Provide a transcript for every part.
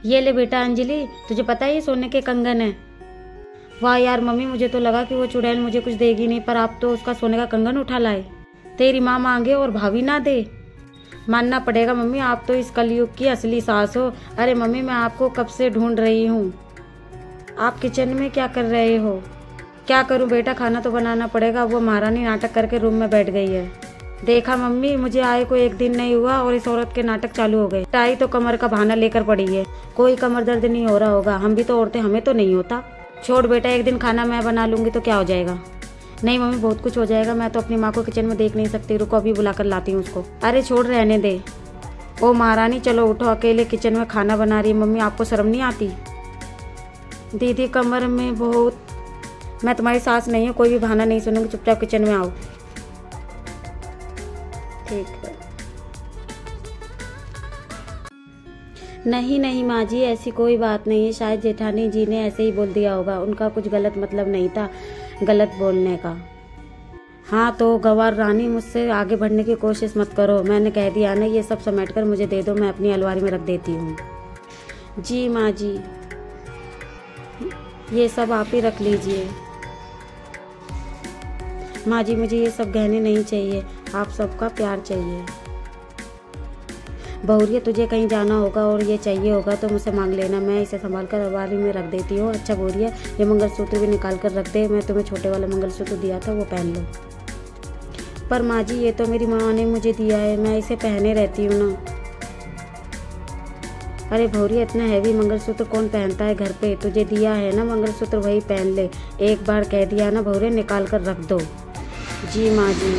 ये ले बेटा अंजलि, तुझे पता है ये सोने के कंगन है। वाह यार मम्मी, मुझे तो लगा कि वो चुड़ैल मुझे कुछ देगी नहीं, पर आप तो उसका सोने का कंगन उठा लाए। तेरी माँ मांगे और भाभी ना दे। मानना पड़ेगा मम्मी, आप तो इस कलयुग की असली सास हो। अरे मम्मी, मैं आपको कब से ढूंढ रही हूँ। आप किचन में क्या कर रहे हो? क्या करूँ बेटा, खाना तो बनाना पड़ेगा। वो महारानी नाटक करके रूम में बैठ गई है। देखा मम्मी, मुझे आए को एक दिन नहीं हुआ और इस औरत के नाटक चालू हो गए। टाई तो कमर का बहाना लेकर पड़ी है। कोई कमर दर्द नहीं हो रहा होगा, हम भी तो औरतें, हमें तो नहीं होता। छोड़ बेटा, एक दिन खाना मैं बना लूंगी तो क्या हो जाएगा। नहीं मम्मी, बहुत कुछ हो जाएगा। मैं तो अपनी माँ को किचन में देख नहीं सकती। रुको, अभी बुलाकर लाती हूँ उसको। अरे छोड़, रहने दे। ओ महारानी, चलो उठो, अकेले किचन में खाना बना रही है। मम्मी, आपको शर्म नहीं आती? दीदी कमर में बहुत। मैं तुम्हारी सास नहीं हूँ, कोई भी बहाना नहीं सुनूंगी। चुपचाप किचन में आओ। ठीक है। नहीं नहीं माँ जी, ऐसी कोई बात नहीं है। शायद जेठानी जी ने ऐसे ही बोल दिया होगा। उनका कुछ गलत मतलब नहीं था गलत बोलने का। हाँ तो गवार रानी, मुझसे आगे बढ़ने की कोशिश मत करो। मैंने कह दिया ना, ये सब समेट कर मुझे दे दो, मैं अपनी अलमारी में रख देती हूँ। जी माँ जी, ये सब आप ही रख लीजिए। माँ जी, मुझे ये सब गहने नहीं चाहिए, आप सबका प्यार चाहिए। बहुरिया, तुझे कहीं जाना होगा और ये चाहिए होगा तो मुझसे मांग लेना, मैं इसे संभाल कर अलमारी में रख देती हूँ। अच्छा बहुरिया, ये मंगलसूत्र भी निकाल कर रख दे। मैं तुम्हें छोटे वाला मंगलसूत्र दिया था, वो पहन लो। पर माँ जी, ये तो मेरी माँ ने मुझे दिया है, मैं इसे पहने रहती हूँ ना। अरे भौरिया, इतना हैवी मंगलसूत्र कौन पहनता है घर पे? तुझे दिया है ना मंगलसूत्र, वही पहन ले। एक बार कह दिया ना भौरिया, निकाल कर रख दो। जी माँ जी।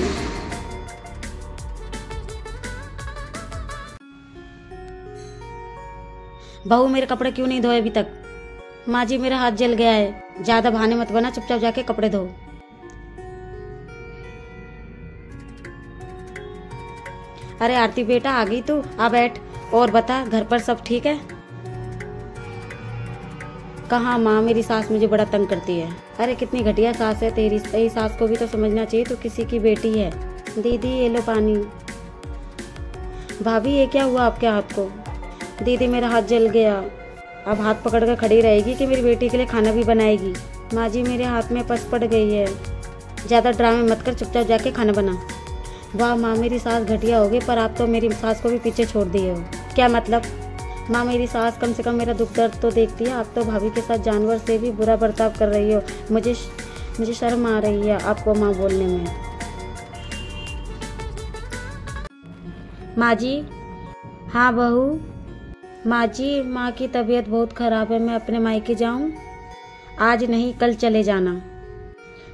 बहू, मेरे कपड़े क्यों नहीं धोए अभी तक? माँ जी, मेरा हाथ जल गया है। ज्यादा बहाने मत बना, चुपचाप जाके कपड़े धो। अरे आरती बेटा, आ गई तू? आ बैठ। और बता, घर पर सब ठीक है? कहाँ माँ, मेरी सास मुझे बड़ा तंग करती है। अरे कितनी घटिया सास है तेरी सास को भी तो समझना चाहिए, तो किसी की बेटी है। दीदी ये लो पानी। भाभी, ये क्या हुआ आपके हाथ को? दीदी, मेरा हाथ जल गया। अब हाथ पकड़ कर खड़ी रहेगी कि मेरी बेटी के लिए खाना भी बनाएगी? माँ जी, मेरे हाथ में पस पड़ गई है। ज़्यादा ड्रामे मत कर, चुपचाप जाके खाना बना। वाह माँ, मेरी सास घटिया हो गई, पर आप तो मेरी सास को भी पीछे छोड़ दिए हो। क्या मतलब? माँ, मेरी सास कम से कम मेरा दुख दर्द तो देखती है। आप तो भाभी के साथ जानवर से भी बुरा बर्ताव कर रही हो। मुझे शर्म आ रही है आपको माँ बोलने में। माँ जी। हाँ बहू। माँ जी, माँ की तबीयत बहुत खराब है, मैं अपने मायके जाऊँ? आज नहीं, कल चले जाना।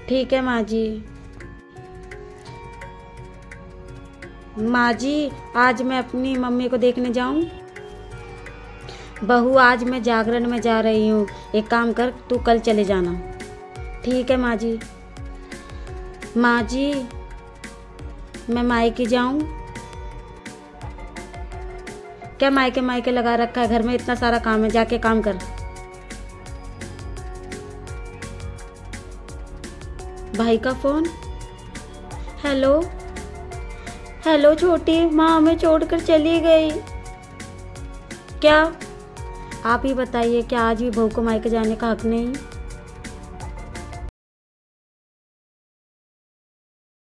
ठीक है माँ जी। माँ जी, आज मैं अपनी मम्मी को देखने जाऊँ? बहू, आज मैं जागरण में जा रही हूँ। एक काम कर, तू कल चले जाना। ठीक है माँ जी। माँ जी, मैं मायके जाऊँ? क्या मायके लगा रखा है? घर में इतना सारा काम है, जाके काम कर। भाई का फोन। हेलो हेलो छोटी माँ, हमें छोड़कर चली गई। क्या? आप ही बताइए, क्या आज भी बहू को मायके जाने का हक नहीं?